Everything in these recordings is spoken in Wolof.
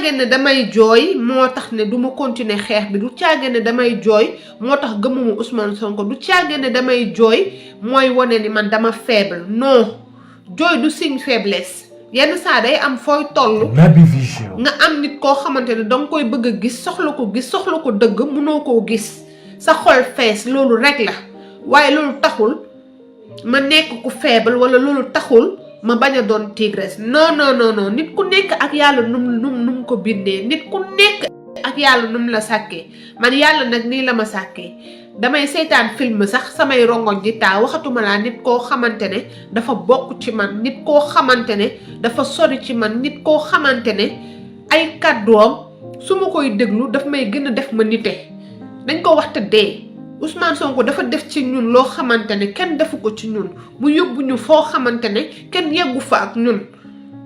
caagee ne damay jooy moo tax ne du ma continuer xeex bi du caagee ne damay jooy moo tax gëmuma Ousmane Sonko du caagee ne damay jooy mooy wane ni man dama faible non jooy du signe faiblesse yenn saa day am fooy toll Naby Vision nga am nit koo xamante ne danga koy bëgg a gis soxla ko dëgg mënoo koo gis sa xol fees loolu rek la waaye loolu taxul ma nekk ku faible wala loolu taxul ma bañ a doon tigresse non nit ku nekk ak yàlla num ko bindee nit ku nekk ak yàlla num la sàkkee man yàlla nag nii la ma sàkkee damay seetaan film sax samay rongoñ di taa waxatuma laa nit koo xamante ne dafa bokk ci man nit koo xamante ne dafa sori ci man nit koo xamante ne ay kàddoom su ma koy déglu daf may gën a def ma nite dañ ko wax te dee Ousmane Sonko dafa def ci ñun loo xamante ne kenn defu ko ci ñun mu yóbbu ñu foo xamante ne kenn yeggu fa ak ñun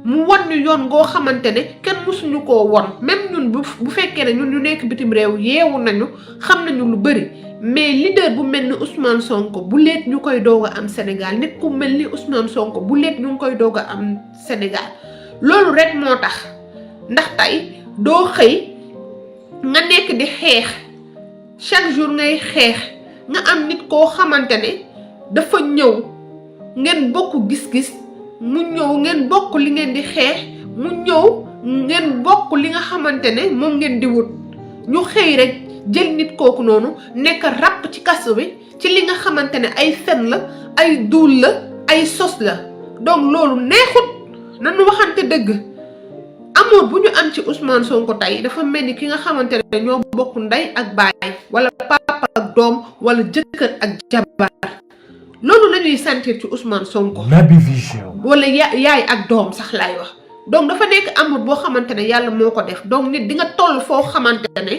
mu won ñu yoon ngoo xamante ne kenn mësuñu koo won même ñun bu fekkee ne ñun ñu nekk bitim réew yeewu nañu xam nañu lu bëri mais leader bu mel ni Ousmane Sonko bu leet ñu koy doog a am Sénégal nit ku mel ni Ousmane Sonko bu leet ñu ngi koy doog a am Sénégal loolu rek moo tax ndax tey doo xëy nga nekk di xeex chaque jour ngay xeex nga am nit koo xamante ne dafa ñëw ngeen bokk gis-gis mu ñëw ngeen bokk li ngeen di xeex mu ñëw ngeen bokk li nga xamante ne moom ngeen di wut ñu xëy rek jël nit kooku noonu nekk ràpp ci kaso bi ci li nga xamante ne ay fen la ay duul la ay sos la donc loolu neexut nañu waxante dëgg amour bu ñu am ci Ousmane Sonko tey dafa mel ni ki nga xamante ne ñoo bokk ndey ak baay wala papa ak doom wala jëkkër ak jabar loolu la ñuy sentir ci Ousmane Sonko Naby Vision wala yaay ak doom sax laay wax donc dafa nekk amour boo xamante ne yàlla moo ko def donc nit di nga toll foo xamante ne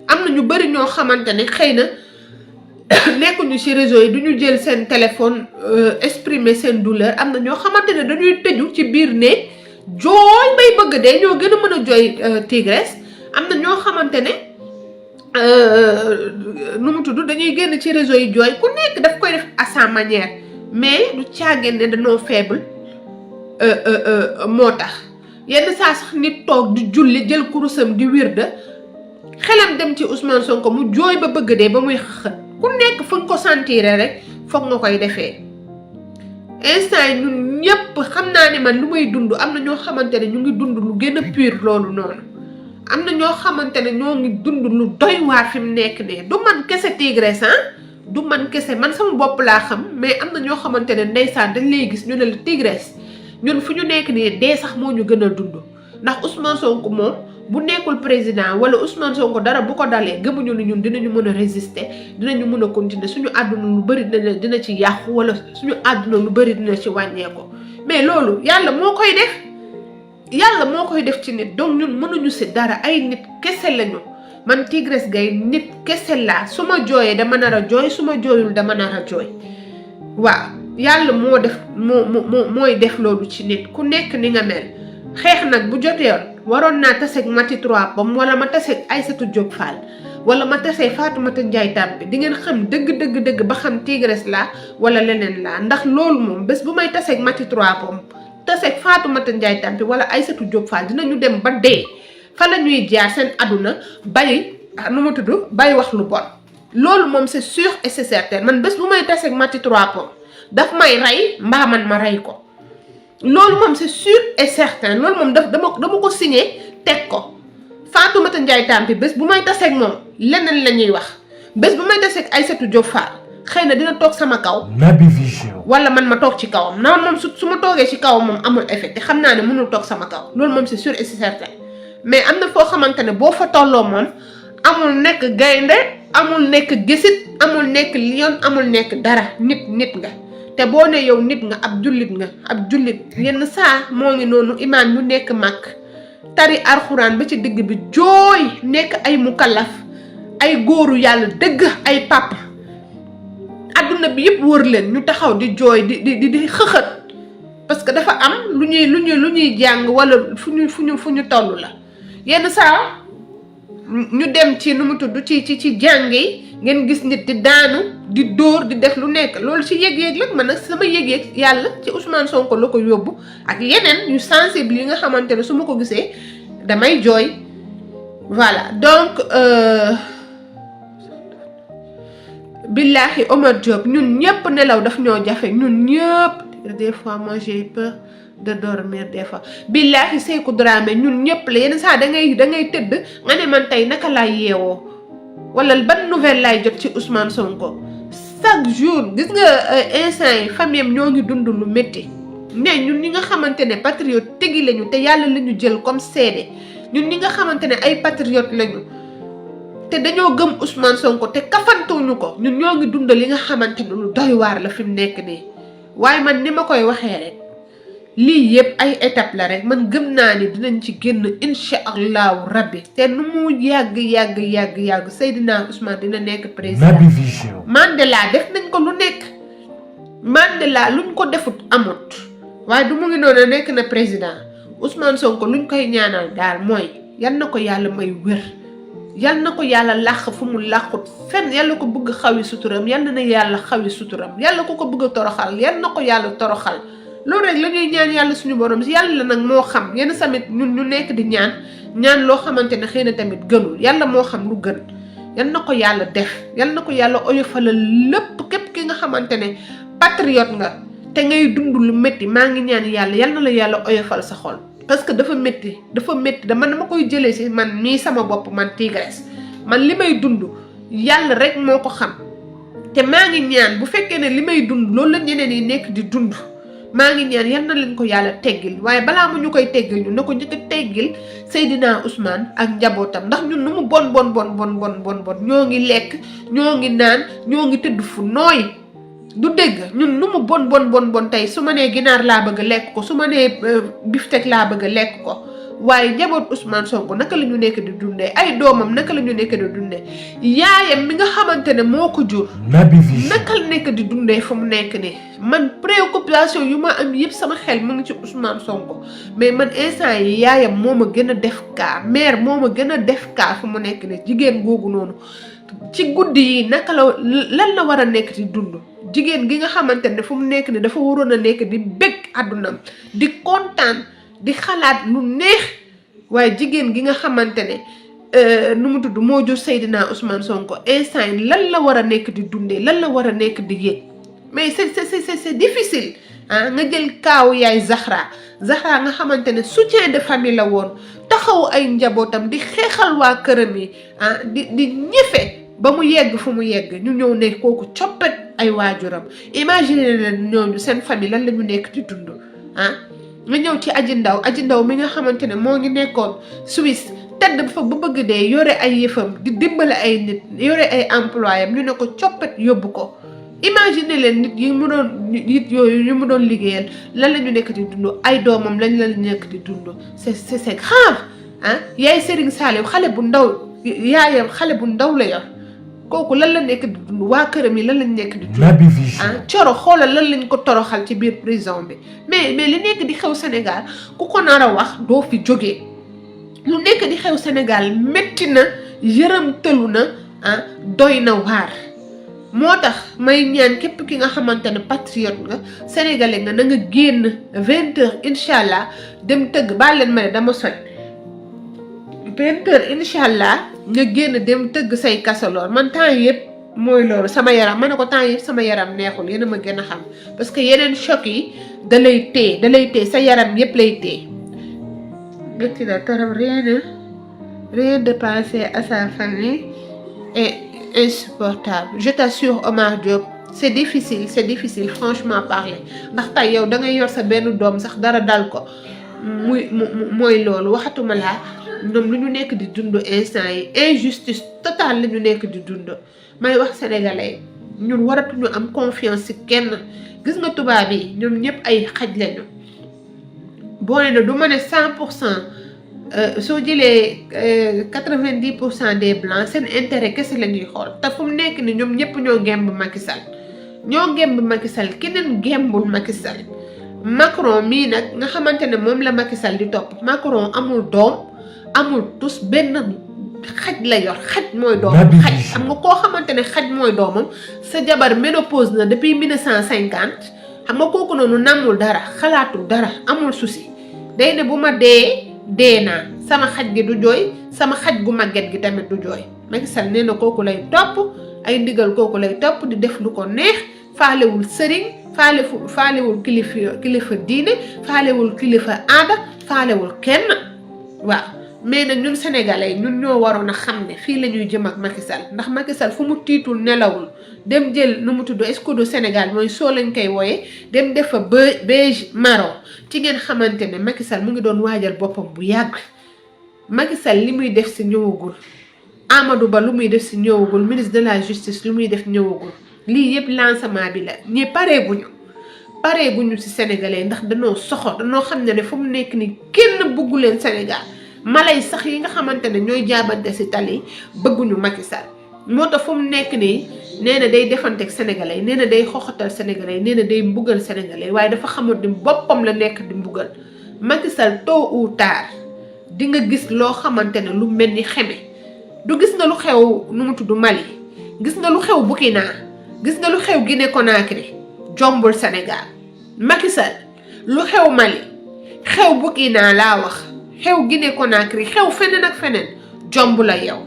am na ñu bëri ñoo xamante ne xëy na nekkuñu ci réseau yi du ñu jël seen téléphone exprimer seen douleur am na ñoo xamante ne dañuy tëju ci biir ne jooy bay bëgg dee ñoo gën a mën a jooy tigresse am na ñoo xamante ne nu mu tudd dañuy génn ci réseau yi jooy ku nekk daf koy def à sa manière mais du caageen ne dañoo faible moo tax yenn saa sax nit toog di julli jël kurusam di wirda xelam dem ci Ousmane Sonko mu jooy ba bëgg dee ba muy xët ku nekk fu nga ko sentiré rek foog nga koy defee instant yi ñun ñëpp xam naa ne man lu may dund am na ñoo xamante ne ñu ngi dund lu gën a pur loolu noonu am na ñoo xamante ne ñoo ngi dund lu doy waar fi mu nekk nii du man kese tigresse du man kese man sama bopp laa xam mais am na ñoo xamante ne ndeysaan dañ lay gis ñu ne la tigresse ñun fu ñu nekk nii dee sax moo ñu gën a dund ndax Ousmane Sonko moom bu nekkul président wala Ousmane Sonko dara bu ko dalee gëmuñu ni ñun dinañu mën a résister dinañu mën a continuer suñu àdduna lu bëri dina ci yàqu wala suñu àdduna lu bëri dina ci wàññeeku mais loolu yàlla moo koy def ci nit donc ñun mënuñu si dara ay nit kese lañu man Tigresse Gaye nit kese laa su ma jooyee dama nar a jooy su ma jooyul dama nar a jooy waaw yàlla mooy def loolu ci nit ku nekk ni nga mel xeex nag bu jotee waroon naa taseeg Mati 3 Pommes wala ma taseeg Aïssatou Diop Fall wala ma taseeg Fatoumata Ndiaye Tampi di ngeen xam dëgg ba xam Tigresse laa wala leneen laa ndax loolu moom bés bu may taseeg Mati 3 Pommes taseeg Fatoumata Ndiaye Tampi wala Aïssatou Diop Fall dinañu dem ba dee fa la ñuy jaar seen aduna bay wax lu bon loolu moom c'est sûr et c'est certain man bés bu may taseeg Mati 3 Pommes daf may rey mbaa man ma rey ko loolu moom c'est sûr et certain loolu moom dama ko signé teg ko Fatoumata Ndiaye Tampi bés bu may taseeg moom leneen la ñuy wax bés bu may taseeg Aïssatou Diop Fall xëy na dina toog sama kaw Naby Vision wala man ma toog ci kawam na moom su ma toogee ci kawam moom amul effet te xam naa ne mënul toog sama kaw loolu moom c'est sûr et c'est certain mais am na foo xamante ne boo fa tolloo moom amul nekk gaynde amul nekk gésit amul nekk lion amul nekk dara nit nga te boo ne yow nit nga ab jullit yenn saa moo ngi noonu imaam yu nekk mag tari alxuraan ba ci digg bi jooy nekk ay mukallaf ay góoru yàlla dëgg ay papa adduna bi yëpp wër leen ñu taxaw di jooy di xëxët parce que dafa am lu ñuy jàng wala fu ñu toll la yenn saa ñu dem ci nu mu tudd ci jàng yi ngeen gis nit di daanu di dóor di def lu nekk loolu ci yëg-yëg la man nag sama yëg-yëg yàlla ci Ousmane Sonko la ko yóbbu ak yeneen yu sensible yi nga xamante ne su ma ko gisee damay jooy voilà donc billahi Omar Diop ñun ñëpp nelaw daf ñoo jafe ñun ñëpp des fois moi j'ai peur de dormir des fois billahi Sékou Dramé ñun ñëpp la yenn saa da ngay tëdd nga ne man tey naka laay yeewoo wala ban nouvelle laay jot ci Ousmane Sonko chaque jour gis nga instant yi famille am ñoo ngi dund lu métti ne ñun ñi nga xamante ne patriote tegi lañu te yàlla la ñu jël comme seede ñun ñi nga xamante ne ay patriote lañu te dañoo gëm Ousmane Sonko te kafantuñu ko ñun ñoo ngi dund li nga xamante ne lu doy waar la fi mu nekk nii waaye man ni ma koy waxee rek lii yëpp ay étape la rek man gëm naa ni dinañ ci génn incha allahu rabbi te nu mu yàgg Seydina Ousmane dina nekk président. Naby Vision. Mandela def nañ ko lu nekk Mandela luñ ko defut amut waaye du mu ngi noonu nekk na président Ousmane Sonko luñ koy ñaanal daal mooy yal na ko yàlla may wér yal na ko yàlla làq fu mu làqut fenn yàlla ko bëgg xawi suturam yal na yàlla xawi suturam yàlla ko bëgg a toroxal yal na ko yàlla toroxal. loolu rek la ñuy ñaan yàlla suñu borom si yàlla nag moo xam yenn tamit ñun ñu nekk di ñaan loo xamante ne xëy na tamit gënul yàlla moo xam lu gën yal na ko yàlla def yal na ko yàlla oyofalal lépp képp ki nga xamante ne patriote nga te ngay dund lu métti maa ngi ñaan yàlla yal na la yàlla oyofal sa xol parce que dafa métti dama koy jëlee si man mii sama bopp man Tigresse man li may dund yàlla rek moo ko xam te maa ngi ñaan bu fekkee ne li may dund loolu la ñeneen yi nekk di dund maa ngi ñaan yal na leen ko yàlla teggil waaye balaa mu ñu koy teggil ñu na ko njëkk a teggil Seydina Ousmane ak njabootam ndax ñun nu mu bon ñoo ngi lekk ñoo ngi naan ñoo ngi tëdd fu nooy du dégg ñun nu mu bon tey su ma nee ginaar laa bëgg a lekk ko su ma nee biftek laa bëgg a lekk ko waaye njaboot Ousmane Sonko naka la ñu nekk di dundee ay doomam naka la ñu nekk di dundee yaayam mi nga xamante ne moo ko jur naka la nekk di dundee fu mu nekk nii man préoccupation yu ma am yëpp sama xel mu ngi ci Ousmane Sonko mais man instant yi yaayam moo ma gën a def kaa mère moo ma gën a def kaa fu mu nekk nii jigéen googu noonu ci guddi yi naka lan la war a nekk di dund jigéen gi nga xamante ne fu mu nekk nii dafa waroon a nekk di bëgg àddunam di kontaan di xalaat lu neex waaye jigéen gi nga xamante ne nu mu tudd moo jur Seydina Ousmane Sonko instant yi lan la war a nekk di dundee lan la war a nekk di yëg mais c'est difficile nga jël kaawu yaay Zahra nga xamante ne soutien de famille la woon taxaw ay njabootam di xeexal waa këram yi di ñëfe ba mu yegg fu mu yegg ñu ñëw ne kooku coppet ay waajuram imagine leen ñooñu seen famille lan la ñu nekk di dund nga ñëw ci aji ndaw mi nga xamante ne moo ngi nekkoon Suisse tedd fa ba bëgg dee yore ay yëfam di dimbale ay nit yore ay employé am ñu ne ko coppet yóbbu ko imagine leen nit yooyu ñu mu doon liggéeyal lan la ñu nekk di dund ay doomam lañ la nekk di dund c'est grave yaay Serigne Saliou xale bu ndaw yaayam xale bu ndaw la yor kooku lan la nekk di dund waa këram yi lan lañ nekk di dund coro xoolal lan lañ ko toroxal ci biir prison bi mais li nekk di xew Sénégal ku ko nar a wax doo fi jógee lu nekk di xew Sénégal métti na yërëm tëlu na doy na waar moo tax may ñaan képp ki nga xamante ne patriote nga sénégalais nga na nga génn 20h incha allah dem tëgg baal leen ma ne dama soj 20h incha allah nga génn dem tëgg say kasaloor man temps yëpp mooy loolu sama yaram ma ne ko temps yëpp sama yaram neexul yéen a ma gën a xam parce que yeneen choc yi da lay téye sa yaram yëpp lay téye. métti na torop rien de penser à sa famille est insupportable je t'assure Omar Diop c'est difficile franchement parler ndax tey yow da ngay yor sa benn doom sax dara dal ko mooy loolu waxatuma laa ñoom lu ñu nekk di dund instant yi injustice totale la ñu nekk di dund may wax sénégalais ñun waratuñu am confiance ci kenn gis nga tubaab yi ñoom ñëpp ay xaj lañu boo ne du ma ne 100% soo jëlee 90% des blancs seen intérêt kese la ñuy xool te fu mu nekk ni ñoom ñëpp ñoo ngemb Macky Sall keneen gembul Macky Sall Macron mii nag nga xamante ne moom la Macky Sall di topp Macron amul doom amul tus benn xaj la yor xaj mooy doomam xaj xam nga koo xamante ne xaj mooy doomam sa jabar ménopause na depuis 1950 xam nga kooku noonu namul dara xalaatul dara amul souci day ne bu ma dee dee naa sama xaj gi du jooy sama xaj gu màgget gi tamit du jooy Macky Sall nee na kooku lay topp ay ndigal kooku lay topp di def lu ko neex faalewul sëriñ faalewul kilifa diine faalewul kilifa aada faalewul kenn waaw mais nag ñun sénégalais ñun ñoo waroon a xam ne fii la ñuy jëm ak Macky Sall ndax Macky Sall fu mu tiitul nelawul dem jël nu mu tudd escudo Sénégal mooy soo lañ koy wooyee dem def fa beige marron ci ngeen xamante ne Macky Sall mu ngi doon waajal boppam bu yàgg Macky Sall li muy def si ñëwagul Amadou Ba lu muy def si ñëwagul ministre de la justice lu muy def ñëwagul lii yëpp lancement bi la ñi pareeguñu si sénégalais ndax danoo soxor danoo xam ne fu mu nekk ni kenn bëggu leen Sénégal mala yi sax yi nga xamante ne ñooy jaabante si tali bëgguñu Macky Sall moo tax fu mu nekk nii nee na day defanteeg sénégalais nee na day xoxatal sénégalais nee na day mbugal sénégalais waaye dafa xamul di boppam la nekk di mbugal Macky Sall tôt ou tard di nga gis loo xamante ne lu mel ni xeme du gis nga lu xew nu mu tudd Mali gis nga lu xew Burkina gis nga lu xew Guinée Conakry jombul Sénégal Macky Sall lu xew Mali xew Burkina laa wax xew Guinée Conakry xew feneen ak feneen jomb la yow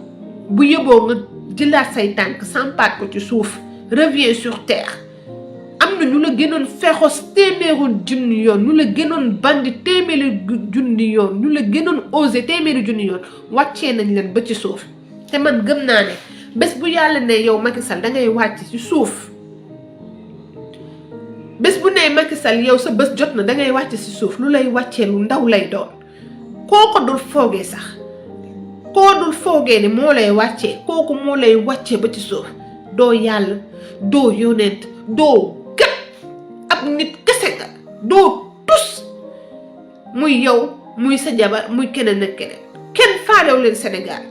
bu yëboo nga jëlaat say tànk sampaat ko ci suuf reviens sur terre am na ñu la gënoon fexos téeméeru junni yoon ñu la gënoon bandi téeméeri junni yoon ñu la gënoon osé téeméeri junni yoon wàccee nañ leen ba ci suuf te man gëm naa ne bés bu yàlla ne yow Macky Sall da ngay wàcc ci suuf bés bu ne Macky Sall yow sa bés jot na da ngay wàcc ci suuf lu lay wàccee lu ndaw lay doon koo ko dul foogee sax koo dul foogee ni moo lay wàccee kooku moo lay wàccee ba ci suuf doo yàlla doo yonent doo gat ab nit kese nga doo tus muy yow muy sa jabar muy keneen ak kenn faalew leen Sénégal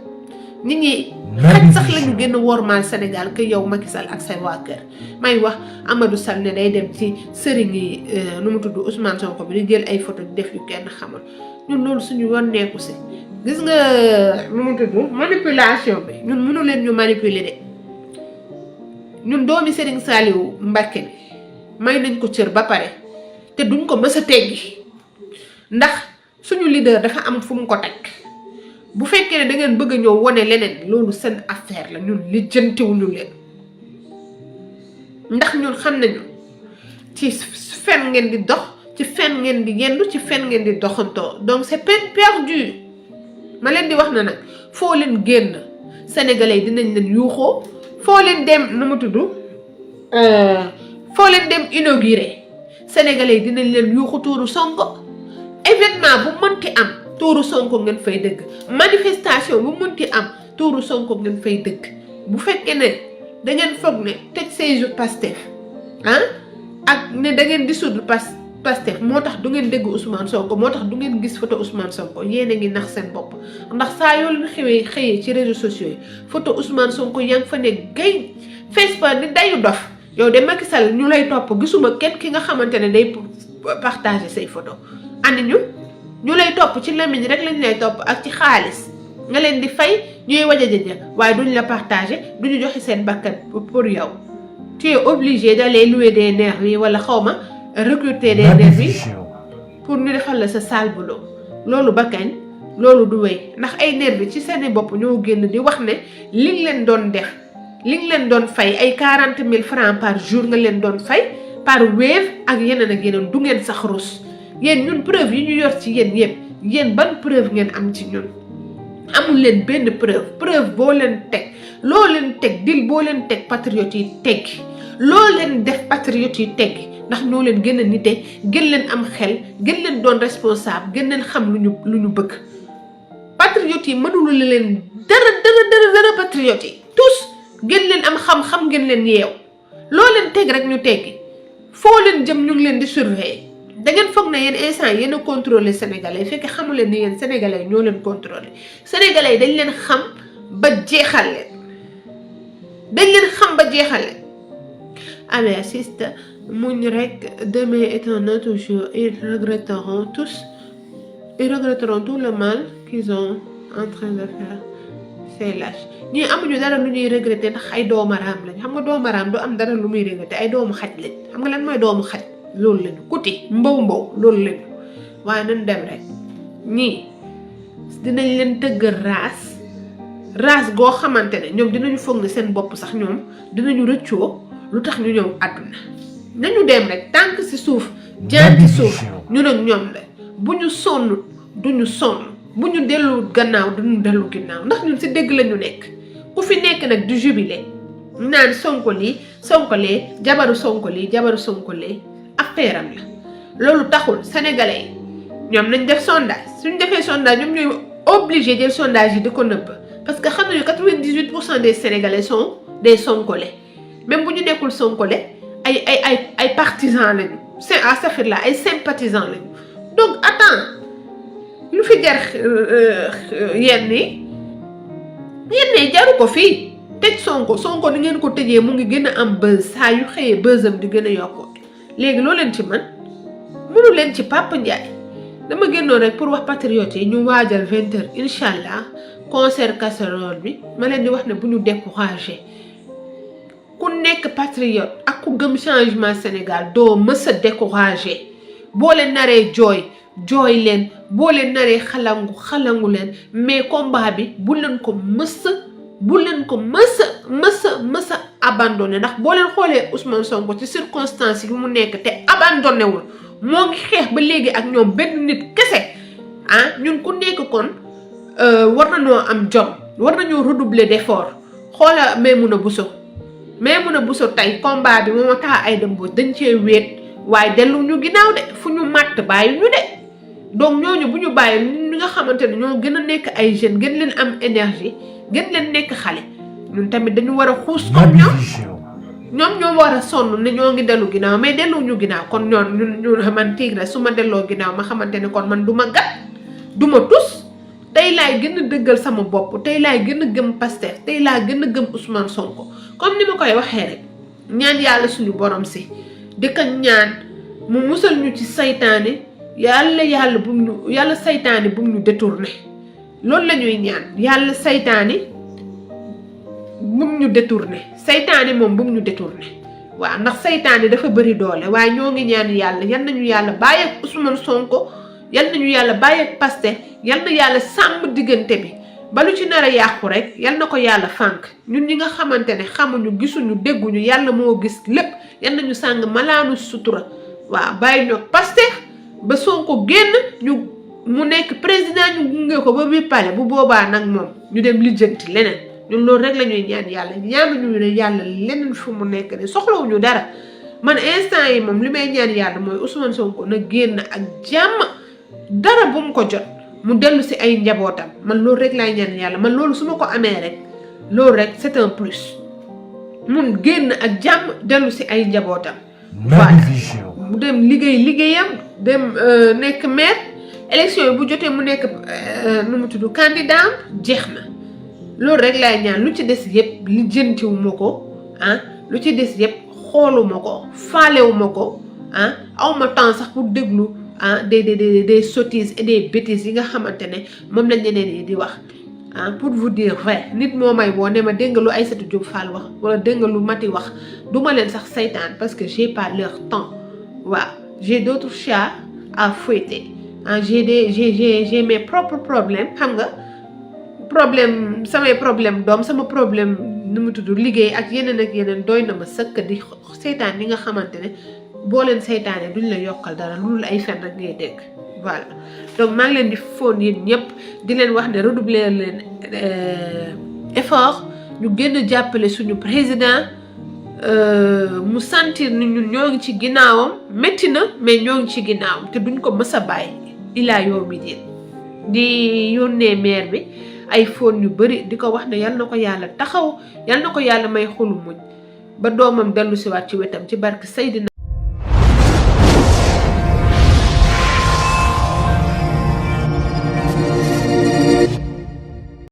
nit ñi xaj sax lañu gën a wormaal Sénégal que yow Macky Sall ak say waa kër may wax Amadou Sall ne day dem ci sëriñ yi nu mu tudd Ousmane Sonko bi di jël ay photo di def yu kenn xamul ñun loolu suñu yoon nekku si gis nga nu mu tudd manipulation bi ñun mënu leen ñu manipuler de ñun doomi Serigne Saliou Mbacké bi may nañ ko cër ba pare te duñ ko mës a teggi ndax suñu leader dafa am fu mu ko teg bu fekkee ne da ngeen bëgg a ñëw wone leneen loolu seen affaire la ñun lijjantiwuñu leen ndax ñun xam nañu ci fen ngeen di dox ci fen ngeen di yendu ci fen ngeen di doxantoo donc c'est peine perdue ma leen di wax na nag foo leen génn sénégalais yi dinañ leen yuuxoo foo leen dem nu mu tudd foo leen dem inauguré sénégalais yi dinañ leen yuuxu tuuru Sonko événement bu mënti am tuuru Sonko ngeen fay dëgg manifestation bu mënti am tuuru Sonko ngeen fay dëgg bu fekkee ne da ngeen foog ne tëj séjour Pastef ak ne da ngeen dissoudre Pastef moo tax du ngeen dégg Ousmane Sonko moo tax du ngeen gis photo Ousmane Sonko yéen a ngi nax seen bopp ndax saa yoo leen xëyee ci réseaux sociaux yi photo Ousmane Sonko yaa ngi fa ne gay Facebook ni dayu dof yow de Macky Sall ñu lay topp gisuma kenn ki nga xamante ne day partager say photo andi ñu lay topp ci lamiñ rek lañ lay topp ak ci xaalis nga leen di fay ñuy wajajaja waaye duñ la partager duñu joxe seen bakkan pour yow tu es obligé d'aller louer des nervis wala xawma recruter des nervis pour ñu defal la sa sale boulot loolu ba kañ loolu du wéy ndax ay nervis ci seeni bopp ñoo génn di wax ne li nga leen doon def li nga leen doon fay ay 40 000 francs par jour nga leen doon fay par Wave ak yeneen du ngeen sax rus yéen ñun preuve yi ñu yor ci yéen yëpp yéen ban preuve ngeen am ci ñun amul leen benn preuve boo leen teg loo leen teg dil boo leen teg patriote yi teggi loo leen def patriote yi teggi ndax ñoo leen gën a nite gën leen am xel gën leen doon responsable gën leen xam lu ñu bëgg patriote yi mënulu leen dara patriote yi tous gën leen am xam-xam gën leen yeew loo leen teg rek ñu teggi foo leen jëm ñu ngi leen di surveiller da ngeen foog ne yéen instant yéen a contrôler sénégalais fekk xamu leen ni yéen sénégalais ñoo leen contrôler sénégalais dañ leen xam ba jeexal leen allez assiste muñ rek demain est un autre jour ils regretteront tout le mal qu'ils ont en train de faire c'est lâche ñii amuñu dara lu ñuy regretter ndax ay doomaraam lañ xam nga doomaraam du am dara lu muy regretter ay doomu xaj lañ xam nga lan mooy doomu xaj loolu lañu kuti mbaw loolu lañu waaye nañ dem rek ñii dinañ leen tëggal race goo xamante ne ñoom dinañu foog ne seen bopp sax ñoom dinañu rëccoo lu tax ñu ñëw àdduna nañu dem rek tànk ci suuf jaan ci suuf ñun ak ñoom la bu ñu sonn duñu sonn bu ñu dellu gannaaw duñu dellu ginnaaw ndax ñun ci dégg la ñu nekk ku fi nekk nag du jubilé naan Sonko lii Sonko lee jabaru Sonko lii jabaru Sonko lee affaire am la loolu taxul sénégalais yi ñoom nañ def sondage suñ defee sondage ñoom ñooy obligé jël sondage yi di ko nëbb parce que xam nañu 98% des sénégalais sont des sonkolés même bu ñu nekkul sonkolé ay partisans lañu c'est à safir la ay sympathisants lañu donc attends lu fi jar yenn jaru ko fii tëj Sonko ni ngeen ko tëjee mu ngi gën a am buzz saa yu xëyee buzzam di gën a yokkoo léegi loo leen ci man mënu leen ci Papa Ndiaye dama génnoon rek pour wax patriotes yi ñu waajal 20h incha allah concert casserole bi ma leen di wax ne bu ñu découragé ku nekk patriote ak ku gëm changement Sénégal doo mës a découragé boo leen naree jooy leen boo leen naree xalangu leen mais combat bi bu leen ko mës a abandonné ndax boo leen xoolee Ousmane Sonko ci circonstances yi mu nekk te abandonné wul moo ngi xeex ba léegi ak ñoom benn nit kese ñun ku nekk kon war nañoo am jom war nañoo redoubler d'effort xoola Maimouna Bousso tey combat bi moo tax ay dem dañ cee wéet waaye dellu ñu ginnaaw de fu ñu màtt bàyyi ñu de donc ñooñu bu ñu bàyyi ñi nga xamante ne ñoo gën a nekk ay jeunes gën leen am énergie gën leen nekk xale ñun tamit dañu war a xuus comme ñoom ñoo war a sonn ne ñoo ngi dellu ginnaaw mais dellu ñu ginnaaw kon ñun man Tigre su ma delloo ginnaaw ma xamante ne kon man du ma gat du ma tus tey laay gën a dëggal sama bopp tey laay gën a gëm Pastef tey laa gën a gëm Ousmane Sonko comme ni ma koy waxee rek ñaan yàlla suñu borom si di ko ñaan mu musal ñu ci saytaane yàlla saytaane bu mu ñu détourné loolu la ñuy ñaan yàlla saytaane bu mu ñu détourné saytaane moom bu mu ñu détourné waaw ndax saytaane dafa bëri doole waaye ñoo ngi ñaan yàlla yal nañu yàlla bàyyi ak Ousmane Sonko yal nañu yàlla bàyyi ak Pastef yal na yàlla sàmm diggante bi ba lu ci nar a yàqu rek yal na ko yàlla fànk ñun ñi nga xamante ne xamuñu gisuñu dégguñu yàlla moo gis lépp yal nañu sàng malaanu sutura waaw bàyyi ñoo Pastef ba Sonko génn mu nekk président ñu gunge ko ba biir palais bu boobaa nag moom ñu dem lijjanti leneen ñun loolu rek la ñuy ñaan yàlla ñaanuñu ne yàlla leneen fu mu nekk ne soxlawuñu dara man instant yi moom li may ñaan yàlla mooy Ousmane Sonko na génn ak jàmm dara bu mu ko jot mu dellu si ay njabootam man loolu rek laay ñaan yàlla man loolu su ma ko amee rek loolu rek c'est un plus mun génn ak jàmm dellu si ay njabootam mu dem liggéeyam dem nekk maire élection yi bu jotee mu nekk nu mu tudd candidat jeex na loolu rek laay ñaan lu ci des yëpp li jëntiwuma ko lu ci des yëpp xooluma ko faalewuma ko awma temps sax pour déglu des sottises et des bêtises yi nga xamante ne moom lañ ñeneen yi di wax pour vous dire vrai nit moo may woo ne ma dégg nga lu Aïssatou Diop Fall wax wala dégg nga lu Mati wax duma leen sax saytaan parce que j'ai pas leur temps waaw j'ai d'autres chats à fouetter j'ai mes propres problèmes xam nga samay problème doom sama problème nu mu tudd liggéey ak yeneen doy na ma sëkk di saytaan yi nga xamante ne boo leen saytaane duñ la yokkal dara lu dul ay fen rek ngay dégg voilà donc maa ngi leen di fóon yéen ñëpp di leen wax ne redoubler leen effort ñu gën a jàppale suñu président mu sentir ni ñun ñoo ngi ci ginnaawam métti na mais ñoo ngi ci ginnaawam te duñ ko mës a bàyyi ilaa yow mi di yónnee maire bi ay fóon yu bëri di ko wax ne yal na ko yàlla taxaw yal na ko yàlla may xolu muñ ba doomam dellu si waat ci wetam ci barke Seydina